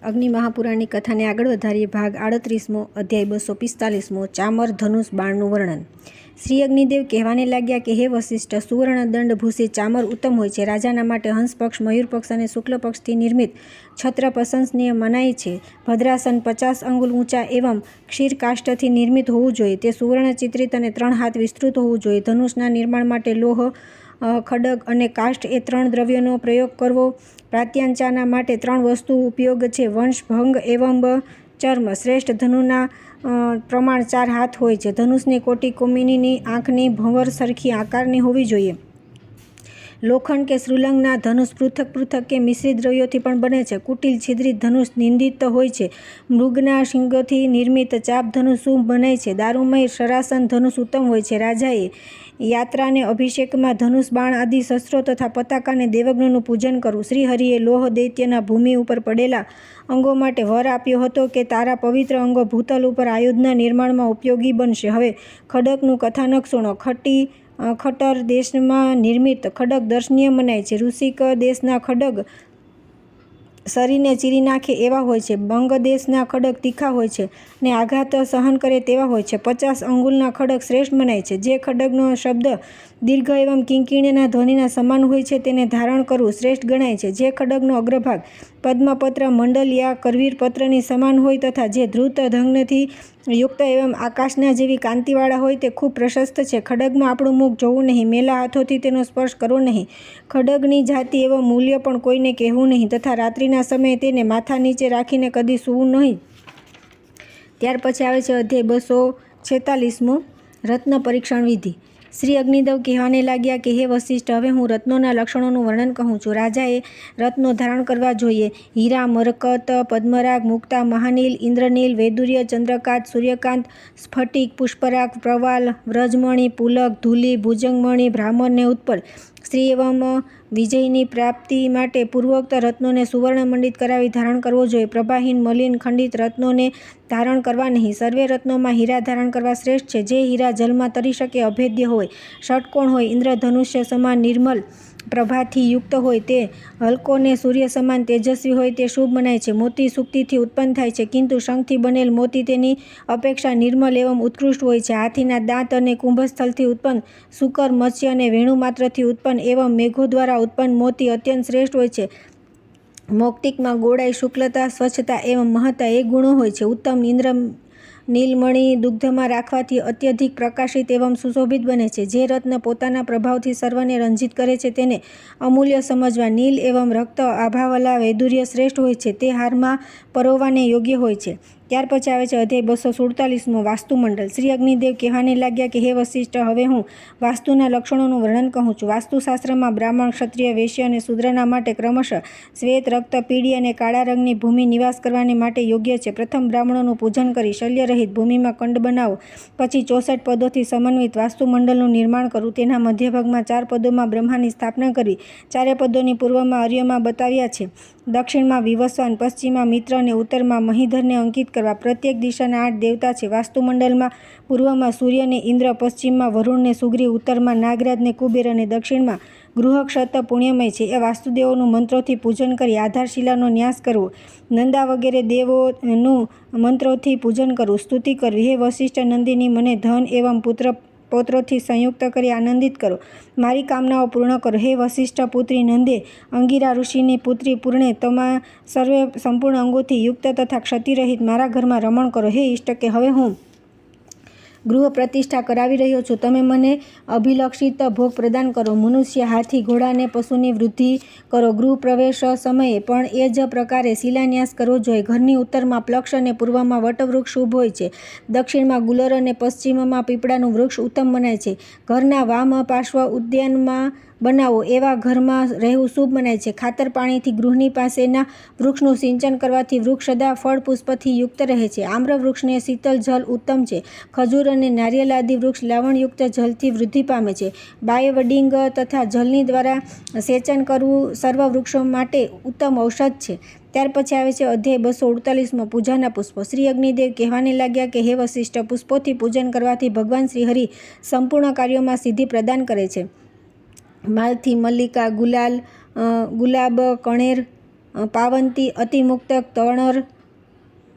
અગ્નિ મહાપુરાણની કથાને આગળ વધારીએ. ભાગ 38મો, અધ્યાય 245મો. ચામર ધનુષ બાણનું વર્ણન. શ્રી અગ્નિદેવ કહેવાને લાગ્યા કે હે વસિષ્ઠ, સુવર્ણ દંડ ભૂષિત ચામર ઉત્તમ હોય છે. રાજાના માટે હંસ પક્ષ, મયુર પક્ષ અને શુક્લ પક્ષથી નિર્મિત છત્ર પ્રશંસનીય મનાય છે. ભદ્રાસન 50 અંગુલ ઊંચા એવં ક્ષીરકાષ્ઠથી નિર્મિત હોવું જોઈએ. તે સુવર્ણ ચિત્રિત અને 3 હાથ વિસ્તૃત હોવું જોઈએ. ધનુષના નિર્માણ માટે લોહ, ખડગ અને કાષ્ઠ એ 3 દ્રવ્યોનો પ્રયોગ કરવો. પ્રાત્યાંચાના માટે 3 વસ્તુ ઉપયોગ છે: વંશ, ભંગ એવં ચર્મ. શ્રેષ્ઠ ધનુના પ્રમાણ 4 હાથ હોય છે. ધનુષની કોટી કોમિનીની આંખની ભંવર સરખી આકારની હોવી જોઈએ. લોખંડ કે શૃલંગના ધનુષ પૃથક પૃથક કે મિશ્રિત દ્રવ્યોથી પણ બને છે. કુટિલ છિદ્રિત ધનુષ નિંદિત હોય છે. મૃગના શિંગોથી નિર્મિત ચાપ ધનુષ શુભ મનાય છે. દારૂમય શરાસન ધનુષ ઉત્તમ હોય છે. રાજાએ યાત્રાને અભિષેકમાં ધનુષ, બાણ આદિ શસ્ત્રો તથા પતાકાને દેવજ્ઞનું પૂજન કરવું. શ્રી હરિએ લોહ દૈત્યના ભૂમિ ઉપર પડેલા અંગો માટે વર આપ્યો હતો કે તારા પવિત્ર અંગો ભૂતલ ઉપર આયુધના નિર્માણમાં ઉપયોગી બનશે. હવે ખડગનું કથાનક સુણો. ખટ્ટર દેશમાં નિર્મિત ખડગ દર્શનીય મનાય છે. ઋષિક દેશના ખડગ શરીરને ચીરી નાખે એવા હોય છે. બંગ દેશના ખડગ તીખા હોય છે ને આઘાત સહન કરે તેવા હોય છે. 50 અંગુલના ખડગ શ્રેષ્ઠ મનાય છે. જે ખડગનો શબ્દ દીર્ઘ એવં કિંકીણીના ધ્વનિના સમાન હોય છે તેને ધારણ કરવું શ્રેષ્ઠ ગણાય છે. જે ખડગનો અગ્રભાગ પદ્મપત્ર, મંડલ યા કરવીર પત્રની સમાન હોય તથા જે ધૃત ધગ્નથી યુક્ત એવં આકાશના જેવી કાંતિવાળા હોય તે ખૂબ પ્રશસ્ત છે. ખડગમાં આપણું મુખ જોવું નહીં. મેલા હાથોથી તેનો સ્પર્શ કરવો નહીં. ખડગની જાતિ એવં મૂલ્ય પણ કોઈને કહેવું નહીં તથા રાત્રિના સમયે તેને માથા નીચે રાખીને કદી સૂવું નહીં. ત્યાર પછી આવે છે અધ્યાય 246મો, રત્ન પરીક્ષણ વિધિ. શ્રી અગ્નિદેવ કહેવાને લાગ્યા કે હે વસિષ્ઠ, હવે હું રત્નોના લક્ષણોનું વર્ણન કહું છું. રાજાએ રત્નો ધારણ કરવા જોઈએ. હીરા, મરકત, પદ્મરાગ, મુક્તા, મહાનીલ, ઇન્દ્રનીલ, વૈદુર્ય, ચંદ્રકાંત, સૂર્યકાંત, સ્ફટિક, પુષ્પરાગ, પ્રવાલ, વ્રજમણિ, પુલક, ધૂલી, ભુજંગમણિ, ભ્રામર ને ઉત્પલ. શ્રી એવં વિજયની પ્રાપ્તિ માટે પૂર્વોક્ત રત્નોને સુવર્ણ મંડિત કરાવી ધારણ કરવો જોઈએ. પ્રભાહીન, મલિન, ખંડિત રત્નોને ધારણ કરવા નહીં. સર્વે રત્નોમાં હીરા ધારણ કરવા શ્રેષ્ઠ છે. જે હીરા જલમાં તરી શકે, અભેદ્ય હોય, ષટકોણ હોય, ઇન્દ્રધનુષ્ય સમાન નિર્મલ પ્રભાથી યુક્ત હોય, તે હલકો ને સૂર્ય સમાન તેજસ્વી હોય તે શુભ મનાય છે. મોતી સુક્તિથી ઉત્પન્ન થાય છે, કિંતુ શંખથી બનેલ મોતી તેની અપેક્ષા નિર્મલ એવં ઉત્કૃષ્ટ હોય છે. હાથીના દાંત અને કુંભસ્થલથી ઉત્પન્ન, શુકર, મત્સ્ય અને વેણુ માત્રથી ઉત્પન્ન એવં મેઘો દ્વારા ઉત્પન્ન મોતી અત્યંત શ્રેષ્ઠ હોય છે. મૌક્તિકમાં ગોળાઈ, શુક્લતા, સ્વચ્છતા એવં મહત્તા એ ગુણો હોય છે. ઉત્તમ ઇન્દ્ર નીલમણિ દુગ્ધમાં રાખવાથી અત્યધિક પ્રકાશિત એવં સુશોભિત બને છે. જે રત્ન પોતાના પ્રભાવથી સર્વને રંજિત કરે છે તેને અમૂલ્ય સમજવા. નીલ એવં રક્ત આભાવાલા વૈદુર્ય શ્રેષ્ઠ હોય છે. તે હારમાં પરોવાને યોગ્ય હોય છે. ત્યાર પછી આવે છે અધ્યાય 247મો, વાસ્તુમંડલ. શ્રી અગ્નિદેવ કહેવાને લાગ્યા કે હે વસિષ્ઠ, હવે હું વાસ્તુના લક્ષણોનું વર્ણન કહું છું. વાસ્તુશાસ્ત્રમાં બ્રાહ્મણ, ક્ષત્રિય, વૈશ્ય અને શૂદ્રના માટે ક્રમશઃ શ્વેત, રક્ત, પીળી અને કાળા રંગની ભૂમિ નિવાસ કરવાને માટે યોગ્ય છે. પ્રથમ બ્રાહ્મણોનું પૂજન કરી શલ્યરહિત ભૂમિમાં કંડ બનાવો. પછી 64 પદોથી સમન્વિત વાસ્તુમંડળનું નિર્માણ કરવું. તેના મધ્યભાગમાં 4 પદોમાં બ્રહ્માની સ્થાપના કરવી. 4 પદોની પૂર્વમાં અર્યમા બતાવ્યા છે, દક્ષિણમાં વિવસ્વાન, પશ્ચિમમાં મિત્ર અને ઉત્તરમાં મહિધરને અંકિત કરવા. પ્રત્યેક દિશાના 8 દેવતા છે. વાસ્તુમંડળમાં પૂર્વમાં સૂર્ય ને ઇન્દ્ર, પશ્ચિમમાં વરુણ ને સુગ્રી, ઉત્તરમાં નાગરાજ ને કુબેર અને દક્ષિણમાં ગૃહક્ષત પુણ્યમય છે. એ વાસ્તુદેવોનું મંત્રોથી પૂજન કરી આધારશિલાનો ન્યાસ કરવો. નંદા વગેરે દેવોનું મંત્રોથી પૂજન કરવું. સ્તુતિ કરવી. હે વસિષ્ઠ નંદિની, મને ધન એવં પૌત્રોથી સંયુક્ત કરી આનંદિત કરો. મારી કામનાઓ પૂર્ણ કરો. હે વસિષ્ઠ પુત્રી નંદે, અંગિરા ઋષિની પુત્રી પૂર્ણે, સર્વે સંપૂર્ણ અંગોથી યુક્ત તથા ક્ષતિરહિત મારા ઘરમાં રમણ કરો. હે ઇષ્ટકે, હવે હું ગૃહ પ્રતિષ્ઠા કરાવી રહ્યો છું. તમે મને અભિલક્ષિત ભોગ પ્રદાન કરો. મનુષ્ય, હાથી, ઘોડા અને પશુની વૃદ્ધિ કરો. ગૃહ પ્રવેશ સમયે પણ એ જ પ્રકારે શિલાન્યાસ કરવો જોઈએ. ઘરની ઉત્તરમાં પ્લક્ષ અને પૂર્વમાં વટવૃક્ષ શુભ હોય છે. દક્ષિણમાં ગુલર અને પશ્ચિમમાં પીપળાનું વૃક્ષ ઉત્તમ મનાય છે. ઘરના વામ પાર્શ્વ ઉદ્યાનમાં બનાવો એવા ઘરમાં રહેવું શુભ મનાય છે. ખાતર પાણીથી ગૃહની પાસેના વૃક્ષનું સિંચન કરવાથી વૃક્ષ સદા ફળ પુષ્પથી યુક્ત રહે છે. આમ્ર વૃક્ષને શીતલ જલ ઉત્તમ છે. ખજૂર અને નારિયેલ આદિ વૃક્ષ લાવણયુક્ત જલથી વૃદ્ધિ પામે છે. બાયવડિંગ તથા જલની દ્વારા સેચન કરવું સર્વ વૃક્ષો માટે ઉત્તમ ઔષધ છે. ત્યાર પછી આવે છે અધ્યાય 248મો, પૂજાના પુષ્પો. શ્રી અગ્નિદેવ કહેવાને લાગ્યા કે હે વસિષ્ઠ, પુષ્પોથી પૂજન કરવાથી ભગવાન શ્રી હરિ સંપૂર્ણ કાર્યોમાં સિદ્ધિ પ્રદાન કરે છે. માલથી મલ્લિકા, ગુલાબ, કણેર, પાવંતી, અતિમુક્તક, તણર,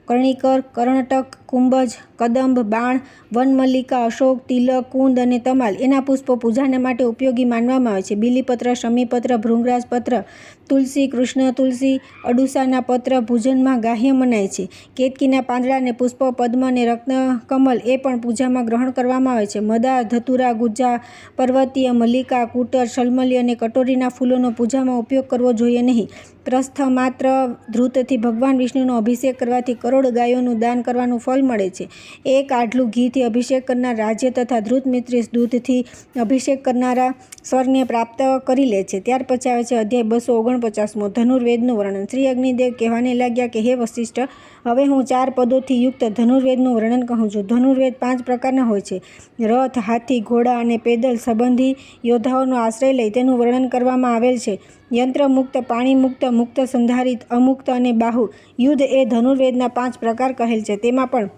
કર્ણિકર, કર્ણટક, કુંભજ, કદંબ, બાણ, વનમલ્લિકા, અશોક, તિલક, કુંદ અને તમાલ એના પુષ્પો પૂજાને માટે ઉપયોગી માનવામાં આવે છે. બીલીપત્ર, શમીપત્ર, ભૃંગરાજ પત્ર, તુલસી, કૃષ્ણ તુલસી, અડુસાના પત્ર પૂજનમાં ગ્રાહ્ય મનાય છે. કેતકીના પાંદડા અને પુષ્પો, પદ્મ અને રત્નકમલ એ પણ પૂજામાં ગ્રહણ કરવામાં આવે છે. મદાર, ધતુરા, ગુજ્જા, પર્વતીય, મલ્લિકા, કુટર, શલ્મલી અને કટોરીના ફૂલોનો પૂજામાં ઉપયોગ કરવો જોઈએ નહીં. પ્રસ્થ માત્ર ધૃતથી ભગવાન વિષ્ણુનો અભિષેક કરવાથી કરોડ ગાયોનું દાન કરવાનું ફળ મળે છે. એક આઢલું ઘીથી અભિષેક કરનાર રાજ્ય તથા ધૃત મિત્રી દૂધથી અભિષેક કરનારા સ્વર્ગને પ્રાપ્ત કરી લે છે. ત્યાર પછી આવે છે અધ્યાય 249મો ધનુર્વેદનું વર્ણન. શ્રી અગ્નિદેવ કહેવાને લાગ્યા કે હે વશિષ્ઠ, હવે હું 4 પદોથી યુક્ત ધનુર્વેદનું વર્ણન કહું છું. ધનુર્વેદ 5 પ્રકારના હોય છે. રથ, હાથી, ઘોડા અને પેદલ સંબંધી યોદ્ધાઓનો આશ્રય લઈ તેનું વર્ણન કરવામાં આવેલ છે. યંત્રમુક્ત, પાણીમુક્ત, મુક્ત સંધારિત, અમુક્ત અને બાહુ. યુદ્ધ એ ધનુર્વેદના 5 પ્રકાર કહેલ છે. તેમાં પણ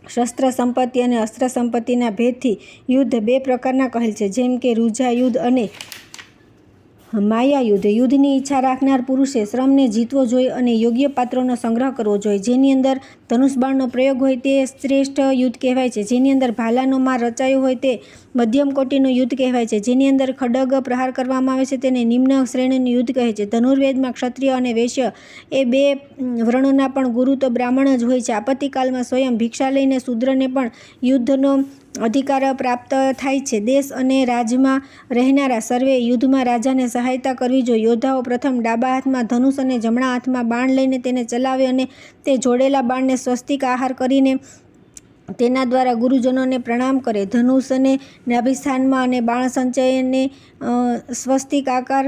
શસ્ત્ર સંપત્તિ અને અસ્ત્ર સંપત્તિના ભેદથી યુદ્ધ 2 પ્રકારના કહેલ છે, જેમ કે રૂજા યુદ્ધ અને માયા યુદ્ધ. યુદ્ધની ઈચ્છા રાખનાર પુરુષે શ્રમને જીતવો જોઈએ અને યોગ્ય પાત્રોનો સંગ્રહ કરવો જોઈએ. જેની અંદર ધનુષબાણનો પ્રયોગ હોય તે શ્રેષ્ઠ યુદ્ધ કહેવાય છે. જેની અંદર ભાલાનો માર રચાયો હોય તે મધ્યમ કોટીનું યુદ્ધ કહેવાય છે. જેની અંદર ખડગ પ્રહાર કરવામાં આવે છે તેને નિમ્ન શ્રેણીનું યુદ્ધ કહે છે. ધનુર્વેદમાં ક્ષત્રિય અને વૈશ્ય એ 2 વર્ણોના પણ ગુરુ તો બ્રાહ્મણ જ હોય છે. આપત્તિકાળમાં સ્વયં ભિક્ષા લઈને શૂદ્રને પણ યુદ્ધનો અધિકાર પ્રાપ્ત થાય છે. દેશ અને રાજમાં રહેનારા સર્વે યુદ્ધમાં રાજાને સહાયતા કરવી જોઈએ. યોદ્ધાઓ પ્રથમ ડાબા હાથમાં ધનુષ અને જમણા હાથમાં બાણ લઈને તેને ચલાવે અને તે જોડેલા બાણને સ્વસ્તિક આહાર કરીને તેના દ્વારા ગુરુજનોને પ્રણામ કરે. ધનુષને નાભિસ્થાનમાં અને બાણ સંચયને સ્વસ્તિક આકાર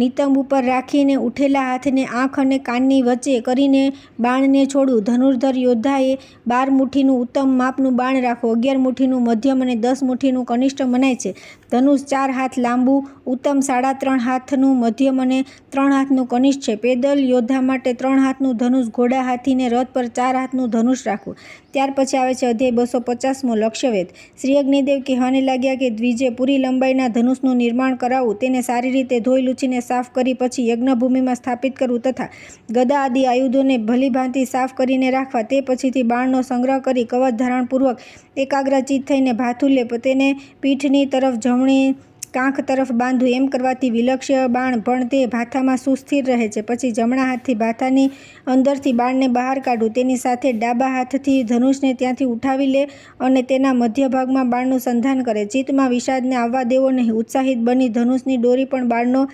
નિતંબ ઉપર રાખીને ઉઠેલા હાથને આંખ અને કાનની વચ્ચે કરીને બાણને છોડવું. ધનુર્ધર યોદ્ધાએ 12 મુઠ્ઠીનું ઉત્તમ માપનું બાણ રાખવું. 11 મુઠ્ઠીનું મધ્યમ અને 10 મુઠ્ઠીનું કનિષ્ઠ મનાય છે. ધનુષ 4 હાથ લાંબુ, ઉત્તમ 3.5 હાથનું મધ્યમ અને 3 હાથનું કનિષ્ઠ છે. પેદલ યોદ્ધા માટે 3 હાથનું ધનુષ, ઘોડા, હાથીને રથ પર 4 હાથનું ધનુષ રાખવું. ત્યાર પછી આવે છે અધ્યાય 250મો લક્ષ્યવેદ. શ્રી અગ્નિદેવ કહેવાને લાગ્યા કે દ્વિજે પૂરી લંબાઈના ધનુષનું નિર્માણ કરાવવું, તેને સારી રીતે ધોઈ લૂછીને સાફ કરી પછી યજ્ઞભૂમિમાં સ્થાપિત કરવું તથા ગદા આદિ આયુધોને ભલીભાંતિ સાફ કરીને રાખવા. તે પછીથી બાણનો સંગ્રહ કરી કવચ ધારણપૂર્વક એકાગ્રચિત્ત થઈને ભાથું લે તેને પીઠની તરફ જમણી કાંખ તરફ બાંધવું. એમ કરવાથી વિલક્ષ્ય બાણ પણ તે ભાથામાં સુસ્થિર રહે છે. પછી જમણા હાથથી ભાથાની અંદરથી બાણને બહાર કાઢવું. તેની સાથે ડાબા હાથથી ધનુષને ત્યાંથી ઉઠાવી લે અને તેના મધ્ય ભાગમાં બાણનું સંધાન કરે. ચિત્તમાં વિષાદને આવવા દેવો નહીં. ઉત્સાહિત બની ધનુષની દોરી પણ બાણનો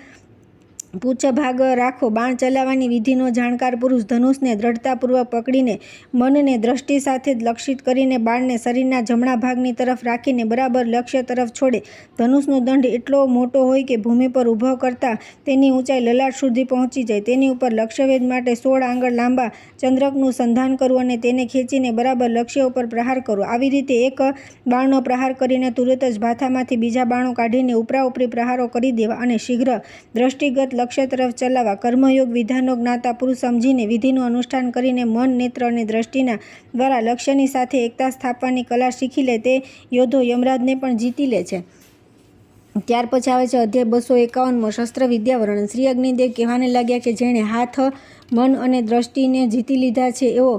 પૂચ્છ ભાગ રાખો. બાણ ચલાવવાની વિધિનો જાણકાર પુરુષ ધનુષને દ્રઢતાપૂર્વક પકડીને મનને દ્રષ્ટિ સાથે જ લક્ષિત કરીને બાણને શરીરના જમણા ભાગની તરફ રાખીને બરાબર લક્ષ્ય તરફ છોડે. ધનુષનો દંડ એટલો મોટો હોય કે ભૂમિ પર ઊભો કરતાં તેની ઊંચાઈ લલાટ સુધી પહોંચી જાય. તેની ઉપર લક્ષ્યવેધ માટે 16 આંગળ લાંબા ચંદ્રકનું સંધાન કરવું અને તેને ખેંચીને બરાબર લક્ષ્ય ઉપર પ્રહાર કરવો. આવી રીતે એક બાણનો પ્રહાર કરીને તુરત જ ભાથામાંથી બીજા બાણો કાઢીને ઉપરાઉપરી પ્રહારો કરી દેવા અને શીઘ્ર દ્રષ્ટિગત લક્ષ્ય તરફ ચલાવવા. કર્મયોગ વિધાનો જ્ઞાતા પુરુષ સમજીને વિધિનું અનુષ્ઠાન કરીને મન, નેત્ર અને દ્રષ્ટિના દ્વારા લક્ષ્યની સાથે એકતા સ્થાપવાની કલા શીખી લે તે યોદ્ધો યમરાજને પણ જીતી લે છે. ત્યાર પછી આવે છે અધ્યાય 251મો શસ્ત્ર વિદ્યા વર્ણન. શ્રી અગ્નિદેવ કહેવાને લાગ્યા કે જેણે હાથ, મન અને દ્રષ્ટિને જીતી લીધા છે એવો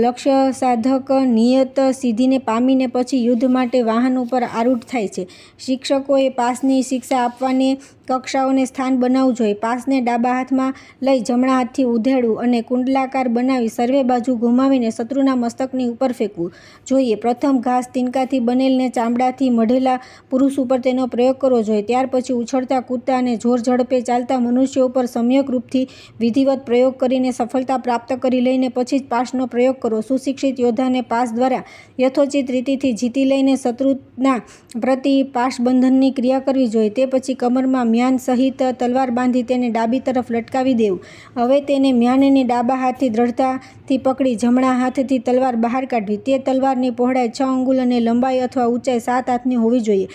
લક્ષ્ય સાધક નિયત સિદ્ધિને પામીને પછી યુદ્ધ માટે વાહન ઉપર આરૂઢ થાય છે. શિક્ષકોએ પાસની શિક્ષા આપવાને કક્ષાઓને સ્થાન બનાવવું જોઈએ. પાસને ડાબા હાથમાં લઈ જમણા હાથથી ઉધેડવું અને કુંડલાકાર બનાવી સર્વે બાજુ ઘુમાવીને શત્રુના મસ્તકની ઉપર ફેંકવું જોઈએ. પ્રથમ ઘાસ તિનકાથી બનેલને ચામડાથી મઢેલા પુરુષ ઉપર તેનો પ્રયોગ કરવો જોઈએ. ત્યાર પછી ઉછળતા, કૂદતા અને જોર ઝડપે ચાલતા મનુષ્યો ઉપર સમ્યક રૂપથી વિધિવત પ્રયોગ કરીને સફળતા પ્રાપ્ત કરી લઈને પછી જ પાસનો પ્રયોગ કરો. સુશિક્ષિત યોદ્ધાને પાસ દ્વારા યથોચિત રીતિથી જીતી લઈને શત્રુના પ્રતિ પાશબંધનની ક્રિયા કરવી જોઈએ. તે પછી કમરમાં મ્યાન સહિત તલવાર બાંધી તેને ડાબી તરફ લટકાવી દેવું. હવે તેને મ્યાનને ડાબા હાથથી દ્રઢતાથી પકડી જમણા હાથથી તલવાર બહાર કાઢવી. તે તલવારની પહોળાઈ 6 અંગુલ અને લંબાઈ અથવા ઊંચાઈ 7 હાથની હોવી જોઈએ.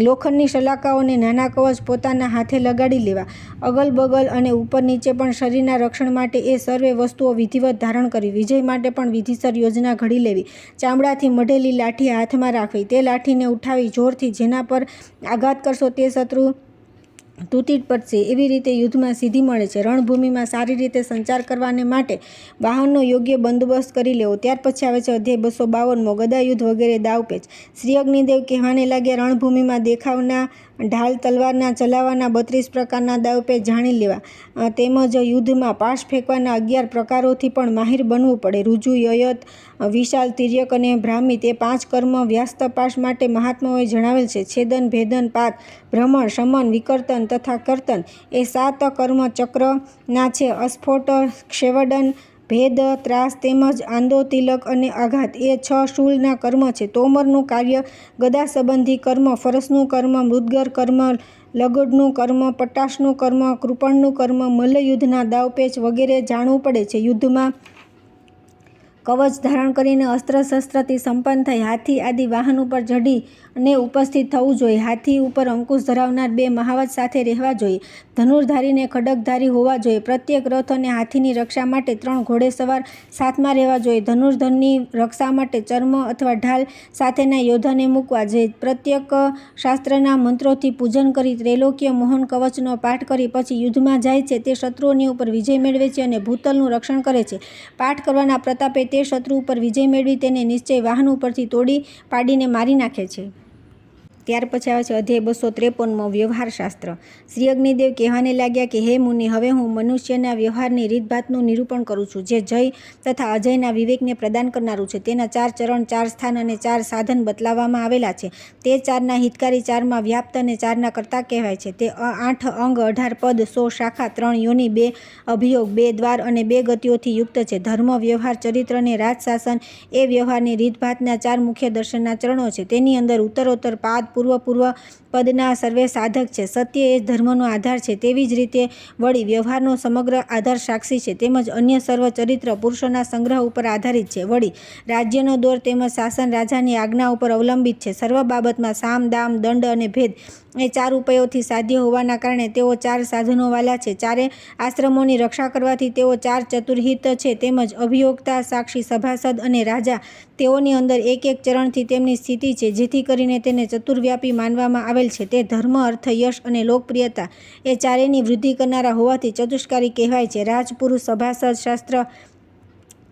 લોખંડની સલાકાઓ અને નાના કવચ પોતાના હાથે લગાડી લેવા. અગલ બગલ અને ઉપર નીચે પણ શરીરના રક્ષણ માટે એ સર્વે વસ્તુઓ વિધિવત ધારણ કરવી. વિજય માટે પણ વિધિસર યોજના ઘડી લેવી. ચામડાથી મઢેલી લાઠી હાથમાં રાખવી. તે લાઠીને ઉઠાવી જોરથી જેના પર આઘાત કરશો તે શત્રુ તૂટી પડશે એવી રીતે યુદ્ધમાં સિદ્ધિ મળે છે. રણભૂમિમાં સારી રીતે સંચાર કરવાને માટે વાહનનો યોગ્ય બંદોબસ્ત કરી લેવો. ત્યાર પછી આવે છે અધ્યાય 252 ગદાયુદ્ધ વગેરે દાવપેચ. શ્રી અગ્નિદેવ કહેવાને લાગ્યા, રણભૂમિમાં દેખાવના ઢાલ તલવારના ચલાવવાના 32 પ્રકારના દાવપેચ જાણી લેવા, તેમજ યુદ્ધમાં પાશ ફેંકવાના 11 પ્રકારોથી પણ માહિર બનવું પડે. ઋજુ, યયત, વિશાલ, તિર્યક અને ભ્રામી તે 5 કર્મ વ્યાસ્તપાશ માટે મહાત્માઓએ જણાવેલ છે. છેદન, ભેદન, પાત, ભ્રમણ, શમન, વિકર્તન તથા કર્તન એ 7 કર્મ ચક્રના છે. અસ્ફોટ, ક્ષેવડન, ભેદ, ત્રાસ તેમજ આંદોતિલક અને આઘાત એ 6 શૂળના કર્મ છે. તોમરનું કાર્ય, ગદા સંબંધી કર્મ, ફરસનું કર્મ, મૃદગર કર્મ, લગડનું કર્મ, પટાશનું કર્મ, કૃપણનું કર્મ, મલ્લયુદ્ધના દાવપેચ વગેરે જાણવું પડે છે. યુદ્ધમાં કવચ ધારણ કરીને અસ્ત્ર શસ્ત્રથી સંપન્ન થઈ હાથી આદિ વાહન ઉપર ચઢીને ઉપસ્થિત થવું જોઈએ. હાથી ઉપર અંકુશ ધરાવનાર 2 મહાવત સાથે રહેવા જોઈએ. ધનુર્ધારીને ખડગધારી હોવા જોઈએ. પ્રત્યેક રથ અને હાથીની રક્ષા માટે 3 ઘોડેસવાર સાથમાં રહેવા જોઈએ. ધનુર્ધરની રક્ષા માટે ચર્મ અથવા ઢાલ સાથેના યોદ્ધાને મૂકવા જોઈએ. પ્રત્યેક શાસ્ત્રના મંત્રોથી પૂજન કરી ત્રૈલોક્ય મોહન કવચનો પાઠ કરી પછી યુદ્ધમાં જાય છે. તે શત્રુઓની ઉપર વિજય મેળવે છે અને ભૂતલનું રક્ષણ કરે છે. પાઠ કરવાના પ્રતાપે તે શત્રુ ઉપર વિજય મેળવી તેને નિશ્ચય વાહન ઉપરથી તોડી પાડીને મારી નાખે છે. ત્યાર પછી આવે છે અધ્યાય 253 વ્યવહારશાસ્ત્ર. શ્રી અગ્નિદેવ કહેવાને લાગ્યા કે હે મુનિ, હવે હું મનુષ્યના વ્યવહારની રીતભાતનું નિરૂપણ કરું છું, જે જય તથા અજયના વિવેકને પ્રદાન કરનારું છે. તેના 4 ચરણ, 4 સ્થાન અને 4 સાધન બતલાવવામાં આવેલા છે. તે 4ના હિતકારી, 4માં વ્યાપ્ત અને 4ના કર્તા કહેવાય છે. તે 8 અંગ, 18 પદ, 100 શાખા, 3 યોનિ, 2 અભિયોગ, 2 દ્વાર અને 2 ગતિઓથી યુક્ત છે. ધર્મ, વ્યવહાર, ચરિત્ર અને રાજશાસન એ વ્યવહારની રીતભાતના 4 મુખ્ય દર્શનના ચરણો છે. તેની અંદર ઉત્તરોત્તર પાદ, પૂર્વ પદના સર્વે સાધક છે. સત્ય એ ધર્મનો આધાર છે. તેવી જ રીતે વળી વ્યવહારનો સમગ્ર આધાર સાક્ષી છે, તેમજ અન્ય સર્વ ચરિત્ર પુરુષોના સંગ્રહ ઉપર આધારિત છે. વળી રાજ્યનો દોર તેમજ શાસન રાજાની આજ્ઞા ઉપર અવલંબિત છે. સર્વ બાબતમાં સામ, દામ, દંડ અને ભેદ એ 4 ઉપાયોથી સાધ્ય હોવાના કારણે તેઓ 4 સાધનોવાળા છે. 4 આશ્રમોની રક્ષા કરવાથી તેઓ 4 ચતુર્હિત છે. તેમજ અભિયોગતા, સાક્ષી, સભાસદ અને રાજા તેઓની અંદર એક ચરણથી તેમની સ્થિતિ છે, જેથી કરીને તેને ચતુર્વ્યાપી માનવામાં આવેલ છે. તે ધર્મ, અર્થ, યશ અને લોકપ્રિયતા એ 4ની વૃદ્ધિ કરનારા હોવાથી ચતુષ્કારી કહેવાય છે. રાજપુરુષ, સભાસદ, શાસ્ત્ર,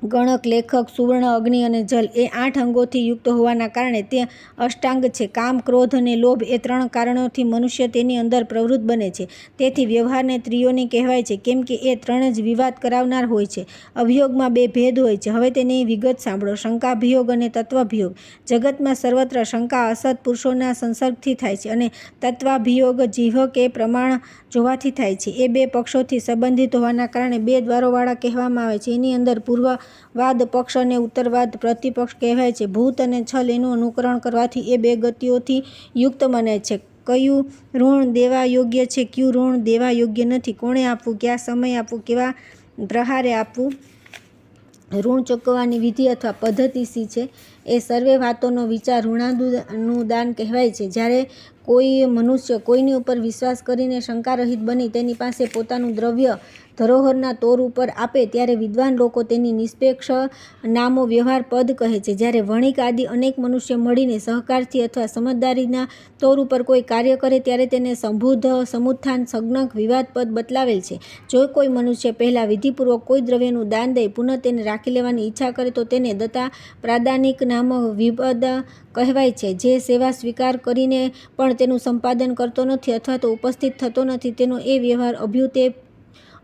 ગણક, લેખક, સુવર્ણ, અગ્નિ અને જલ એ 8 અંગોથી યુક્ત હોવાના કારણે તે અષ્ટાંગ છે. કામ, ક્રોધ અને લોભ એ 3 કારણોથી મનુષ્ય તેની અંદર પ્રવૃત્ત બને છે. તેથી વ્યવહારને ત્રિયોની કહેવાય છે, કેમ કે એ 3 જ વિવાદ કરાવનાર હોય છે. અભિયોગમાં 2 ભેદ હોય છે. હવે તેની વિગત સાંભળો. શંકાભિયોગ અને તત્વભિયોગ. જગતમાં સર્વત્ર શંકા અસત પુરુષોના સંસર્ગથી થાય છે અને તત્વાભિયોગ જીવ કે પ્રમાણ જોવાથી થાય છે. એ 2 પક્ષોથી સંબંધિત હોવાના કારણે 2 દ્વારોવાળા કહેવામાં આવે છે. એની અંદર પૂર્વવાદ પક્ષ અને ઉત્તરવાદ પ્રતિપક્ષ કહેવાય છે. ભૂત અને છલ એનું અનુકરણ કરવાથી એ 2 ગતિઓથી યુક્ત બને છે. કયું ઋણ દેવા યોગ્ય છે, કયું ઋણ દેવા યોગ્ય નથી, કોણે આપવું, કયા સમય આપવું, કેવા પ્રહારે આપવું, ઋણ ચૂકવવાની વિધિ અથવા પદ્ધતિ શી છે, એ સર્વે વાતોનો વિચાર ઋણાનુદાન કહેવાય છે. જ્યારે કોઈ મનુષ્ય કોઈની ઉપર વિશ્વાસ કરીને શંકારહિત બની તેની પાસે પોતાનું દ્રવ્ય ધરોહરના તોર ઉપર આપે ત્યારે વિદ્વાન લોકો તેની નિષ્પેક્ષ નામો વ્યવહાર પદ કહે છે. જ્યારે વણિક આદિ અનેક મનુષ્ય મળીને સહકારથી અથવા સમજદારીના તોર ઉપર કોઈ કાર્ય કરે ત્યારે તેને સંબુદ્ધ, સમુત્થાન, સંજ્ઞક, વિવાદ પદ બતલાવેલ છે. જો કોઈ મનુષ્ય પહેલાં વિધિપૂર્વક કોઈ દ્રવ્યનું દાન દઈ પુનઃ તેને રાખી લેવાની ઈચ્છા કરે તો તેને દત્તા પ્રાદાનિક નામ વિપદ કહેવાય છે. જે સેવા સ્વીકાર કરીને પણ તેનું સંપાદન કરતો નથી અથવા તો ઉપસ્થિત થતો નથી તેનો એ વ્યવહાર અભ્યુતે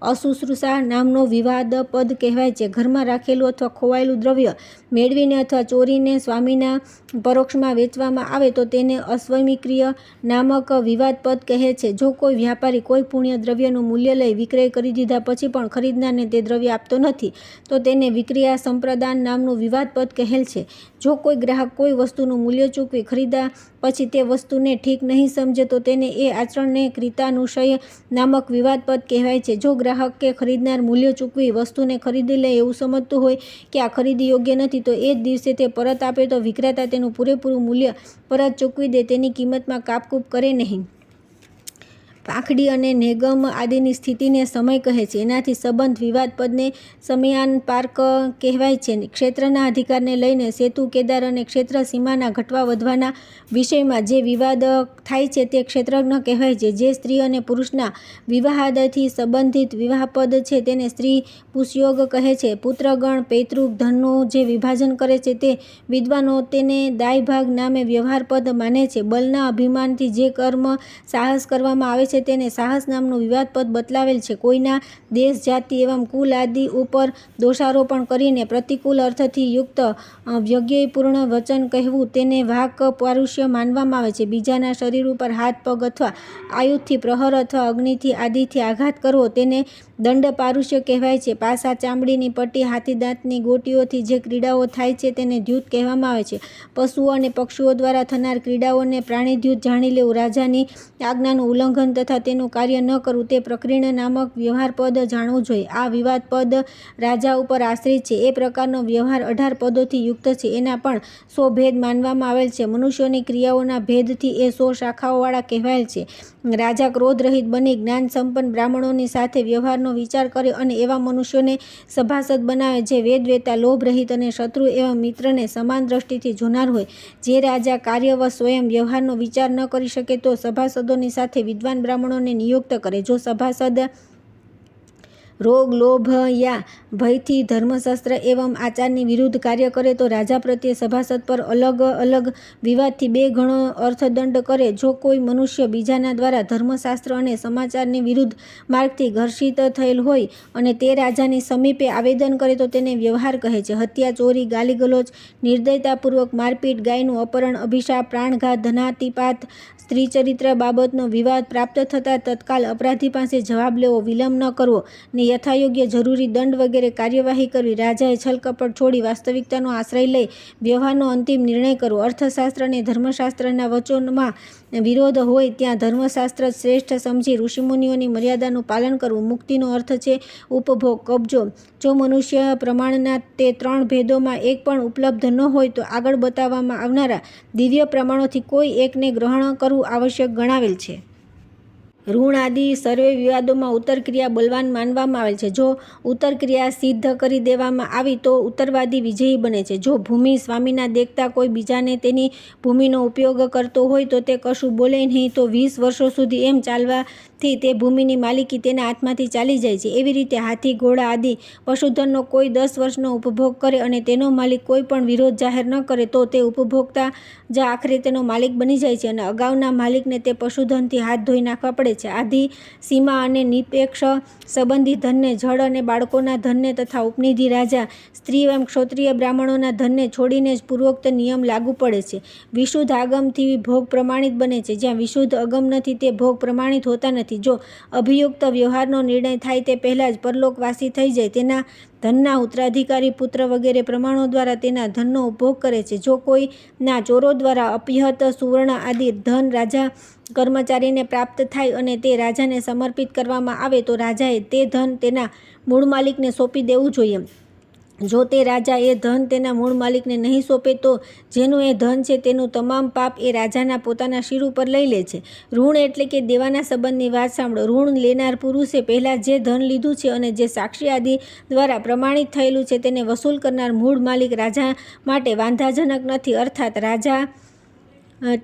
અશુશ્રૂષા નામનો વિવાદ પદ કહેવાય છે. ઘરમાં રાખેલું અથવા ખોવાયેલું દ્રવ્ય મેળવીને અથવા ચોરીને સ્વામીના પરોક્ષમાં વેચવામાં આવે તો તેને અસ્વમીક્રિય નામક વિવાદ પદ કહે છે. જો કોઈ વ્યાપારી કોઈ પુણ્ય દ્રવ્યનું મૂલ્ય લઈ વિક્રય કરી દીધા પછી પણ ખરીદનારને તે દ્રવ્ય આપતો નથી તો તેને વિક્રિયા સંપ્રદાન નામનું વિવાદ પદ કહેલ છે. જો કોઈ ગ્રાહક કોઈ વસ્તુનું મૂલ્ય ચૂકવી ખરીદ્યા પછી તે વસ્તુને ઠીક નહીં સમજે તો તેને એ આચરણને ક્રિતાનુષય નામક વિવાદ પદ કહેવાય છે. જો ગ્રાહક કે ખરીદનાર મૂલ્ય ચૂકવી વસ્તુને ખરીદી લે એવું સમજતું હોય કે આ ખરીદી યોગ્ય નથી તો એ જ દિવસે તે પરત આપે તો વિક્રેતા તેનું પૂરેપૂરું મૂલ્ય પરત ચૂકવી દે, તેની કિંમતમાં કાપકૂપ કરે નહીં. પાંખડી અને નેગમ આદિની સ્થિતિને સમય કહે છે. એનાથી સંબંધ વિવાદપદને સમયાનપાર્ક કહેવાય છે. ક્ષેત્રના અધિકારને લઈને સેતુ કેદાર અને ક્ષેત્ર સીમાના ઘટવા વધવાના વિષયમાં જે વિવાદ થાય છે તે ક્ષેત્રજ્ઞ કહેવાય છે. જે સ્ત્રી અને પુરુષના વિવાહાદથી સંબંધિત વિવાહપદ છે તેને સ્ત્રી પુંસયોગ કહે છે. પુત્રગણ પૈતૃક ધનનું જે વિભાજન કરે છે તે વિદ્વાનો તેને દાયભાગ નામે વ્યવહારપદ માને છે. બલના અભિમાનથી જે કર્મ સાહસ કરવામાં આવે છે તેને સાહસ નામનું વિવાદપદ બતલાવેલ છે. કોઈના દેશ જાતિ એવં કુલ આદિ ઉપર દોષારોપણ કરીને પ્રતિકૂળ અર્થથી યુક્ત વ્યગ્યપૂર્ણ વચન કહેવું તેને વાક પારુષ્ય માનવામાં આવે છે. બીજાના શરીર ઉપર હાથ પગ અથવા આયુધથી પ્રહર અથવા અગ્નિથી આદિથી આઘાત કરવો તેને દંડ પારુષ્ય કહેવાય છે. પાસા ચામડીની પટ્ટી હાથીદાંતની ગોટીઓથી જે ક્રીડાઓ થાય છે તેને દ્યુત કહેવામાં આવે છે. પશુઓ અને પક્ષીઓ દ્વારા થનાર ક્રીડાઓને પ્રાણીદ્યુત જાણી લેવું, રાજાની આજ્ઞાનું ઉલ્લંઘન તથા તેનું કાર્ય ન કરવું તે પ્રકીર્ણ નામક વ્યવહારપદ જાણવું જોઈએ. આ વિવાદપદ રાજા ઉપર આશ્રિત છે. એ પ્રકારનો વ્યવહાર 18 પદોથી યુક્ત છે. એના પણ 100 ભેદ માનવામાં આવેલ છે. મનુષ્યોની ક્રિયાઓના ભેદથી એ 100 શાખાઓવાળા કહેવાયેલ છે. રાજા ક્રોધરહિત બની જ્ઞાન સંપન્ન બ્રાહ્મણોની સાથે વ્યવહારનો વિચાર કરે અને એવા મનુષ્યોને સભાસદ બનાવે જે વેદ વેતા, લોભ રહિત અને શત્રુ એવં મિત્રને સમાન દ્રષ્ટિથી જોનાર હોય. જે રાજા કાર્યવશ સ્વયં વ્યવહારનો વિચાર ન કરી શકે તો સભાસદોની સાથે વિદ્વાન બ્રાહ્મણોને નિયુક્ત કરે. જો સભાસદ રોગ, લોભ યા ભયથી ધર્મશાસ્ત્ર એવં આચારની વિરુદ્ધ કાર્ય કરે તો રાજા પ્રત્યે સભાસદ પર અલગ અલગ વિવાદથી 2 ગણો અર્થદંડ કરે. જો કોઈ મનુષ્ય બીજાના દ્વારા ધર્મશાસ્ત્ર અને સમાચારની વિરુદ્ધ માર્ગથી ઘર્ષિત થયેલ હોય અને તે રાજાની સમીપે આવેદન કરે તો તેને વ્યવહાર કહે છે. હત્યા, ચોરી, ગાલીગલોચ, નિર્દયતાપૂર્વક મારપીટ, ગાયનું અપહરણ, અભિશાપ, પ્રાણઘાત, ધનાતિપાત, સ્ત્રીચરિત્ર બાબતનો વિવાદ પ્રાપ્ત થતાં તત્કાલ અપરાધી પાસે જવાબ લેવો, વિલંબ ન કરવો ને યથાયોગ્ય જરૂરી દંડ વગેરે કાર્યવાહી કરવી. રાજાએ છલકપટ છોડી વાસ્તવિકતાનો આશ્રય લઈ વ્યવહારનો અંતિમ નિર્ણય કરવો. અર્થશાસ્ત્ર અને ધર્મશાસ્ત્રના વચનોમાં વિરોધ હોય ત્યાં ધર્મશાસ્ત્ર શ્રેષ્ઠ સમજી ઋષિમુનિઓની મર્યાદાનું પાલન કરવું. મુક્તિનો અર્થ છે ઉપભોગ, કબજો. જો મનુષ્ય પ્રમાણના તે 3 ભેદોમાં એક પણ ઉપલબ્ધ ન હોય તો આગળ બતાવવામાં આવનારા દિવ્ય પ્રમાણોથી કોઈ એકને ગ્રહણ કરવું આવશ્યક ગણાવેલ છે. ઋણ આદિ સર્વે વિવાદોમાં ઉત્તરક્રિયા બલવાન માનવામાં આવેલ છે. જો ઉત્તરક્રિયા સિદ્ધ કરી દેવામાં આવી તો ઉત્તરવાદી વિજયી બને છે. જો ભૂમિ સ્વામીના દેખતા કોઈ બીજાને તેની ભૂમિનો ઉપયોગ કરતો હોય તો તે કશું બોલે નહીં તો 20 વર્ષો સુધી એમ ચાલવાથી તે ભૂમિની માલિકી તેના હાથમાંથી ચાલી જાય છે. એવી રીતે હાથી, ઘોડા આદિ પશુધનનો કોઈ 10 વર્ષનો ઉપભોગ કરે અને તેનો માલિક કોઈ પણ વિરોધ જાહેર ન કરે તો તે ઉપભોગતા જ આખરે તેનો માલિક બની જાય છે અને અગાઉના માલિકને તે પશુધનથી હાથ ધોઈ નાખવા પડે છે. આધિ સીમા અને નિરપેક્ષ સંબંધી ધનને, જળ અને બાળકોના ધનને તથા ઉપનિધિ રાજા, સ્ત્રી એવં ક્ષત્રિય બ્રાહ્મણોના ધનને છોડીને જ પૂર્વોક્ત નિયમ લાગુ પડે છે. વિશુદ્ધ આગમથી ભોગ પ્રમાણિત બને છે. જ્યાં વિશુદ્ધ અગમ નથી તે ભોગ પ્રમાણિત હોતા નથી. જો અભિયુક્ત વ્યવહારનો નિર્ણય થાય તે પહેલાં જ પરલોકવાસી થઈ જાય તેના ધનના ઉત્તરાધિકારી પુત્ર વગેરે પ્રમાણો દ્વારા તેના ધનનો ઉપભોગ કરે છે. જો કોઈના ચોરો દ્વારા અપહ્યત સુવર્ણ આદિ ધન રાજા કર્મચારીને પ્રાપ્ત થાય અને તે રાજાને સમર્પિત કરવામાં આવે તો રાજાએ તે ધન તેના મૂળ માલિકને સોંપી દેવું જોઈએ. જો તે રાજા એ ધન તેના મૂળ માલિકને નહીં સોંપે તો જેનું એ ધન છે તેનું તમામ પાપ એ રાજાના પોતાના શિર ઉપર લઈ લે છે. ઋણ એટલે કે દેવાના સંબંધની વાત સાંભળો. ઋણ લેનાર પુરુષે પહેલાં જે ધન લીધું છે અને જે સાક્ષી આદિ દ્વારા પ્રમાણિત થયેલું છે તેને વસૂલ કરનાર મૂળ માલિક રાજા માટે વાંધાજનક નથી. અર્થાત રાજા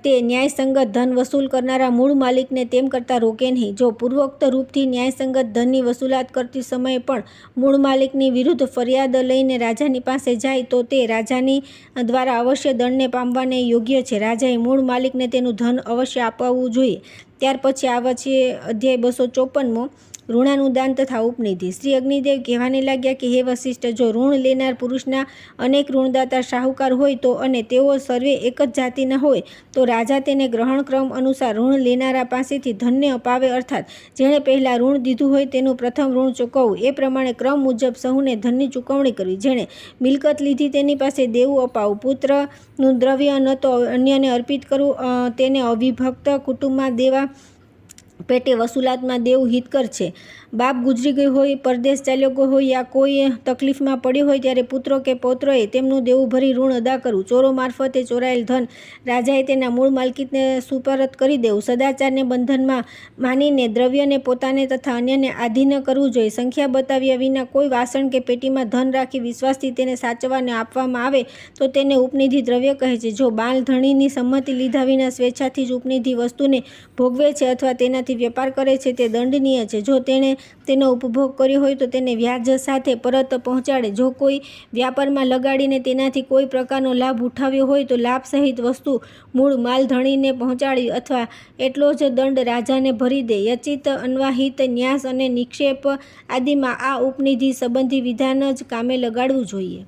તે ન્યાયસંગત ધન વસૂલ કરનારા મૂળ માલિકને તેમ કરતાં રોકે નહીં. જો પૂર્વોક્ત રૂપથી ન્યાયસંગત ધનની વસૂલાત કરતી સમયે પણ મૂળ માલિકની વિરુદ્ધ ફરિયાદ લઈને રાજાની પાસે જાય તો તે રાજાની દ્વારા અવશ્ય દંડને પામવાને યોગ્ય છે. રાજાએ મૂળ માલિકને તેનું ધન અવશ્ય આપવું જોઈએ. ત્યાર પછી આવે છે અધ્યાય 254મો, ઋણાનુદાન તથા ઉપનિધિ. શ્રી અગ્નિદેવ કહેવાને લાગ્યા કે હે વશિષ્ઠ, જો ઋણ લેનાર પુરુષના અનેક ઋણદાતા શાહુકાર હોય તો અને તેઓ સર્વે એક જ જાતિના હોય તો રાજા તેને ગ્રહણ ક્રમ અનુસાર ઋણ લેનારા પાસેથી ધનને અપાવે. અર્થાત જેણે પહેલાં ઋણ દીધું હોય તેનું પ્રથમ ઋણ ચૂકવવું. એ પ્રમાણે ક્રમ મુજબ સહુને ધનની ચૂકવણી કરવી. જેણે મિલકત લીધી તેની પાસે દેવું અપાવવું. પુત્રનું દ્રવ્ય ન તો અન્યને અર્પિત કરવું. તેને અવિભક્ત કુટુંબમાં દેવા પેટે વસૂલાતમાં દેવું હિતકર છે. બાપ ગુજરી ગયો હોય, પરદેશ ચાલ્યો ગયો હોય યા કોઈ તકલીફમાં પડ્યો હોય ત્યારે પુત્રો કે પૌત્રોએ તેમનું દેવું ભરી ઋણ અદા કરવું. ચોરો મારફતે ચોરાયેલ ધન રાજાએ તેના મૂળ માલકીને સુપરત કરી દેવું. સદાચારને બંધનમાં માનીને દ્રવ્યને પોતાને તથા અન્યને આધીન કરવું જોઈએ. સંખ્યા બતાવ્યા વિના કોઈ વાસણ કે પેટીમાં ધન રાખી વિશ્વાસથી તેને સાચવવાને આપવામાં આવે તો તેને ઉપનિધિ દ્રવ્ય કહે છે. જો બાળ ધણીની સંમતિ લીધા વિના સ્વેચ્છાથી જ ઉપનિધિ વસ્તુને ભોગવે છે અથવા તેનાથી વેપાર કરે છે તે દંડનીય છે. જો તેણે તેનો ઉપભોગ કર્યો હોય તો તેને વ્યાજ સાથે પરત પહોંચાડે. જો કોઈ વ્યાપારમાં લગાડીને તેનાથી કોઈ પ્રકારનો લાભ ઉઠાવ્યો હોય તો લાભ સહિત વસ્તુ મૂળ માલધણીને પહોંચાડવી અથવા એટલો જ દંડ રાજાને ભરી દે. યચિત, અન્વાહિત, ન્યાસ અને નિક્ષેપ આદિમાં આ ઉપનિધિ સંબંધી વિધાન જ કામે લગાડવું જોઈએ.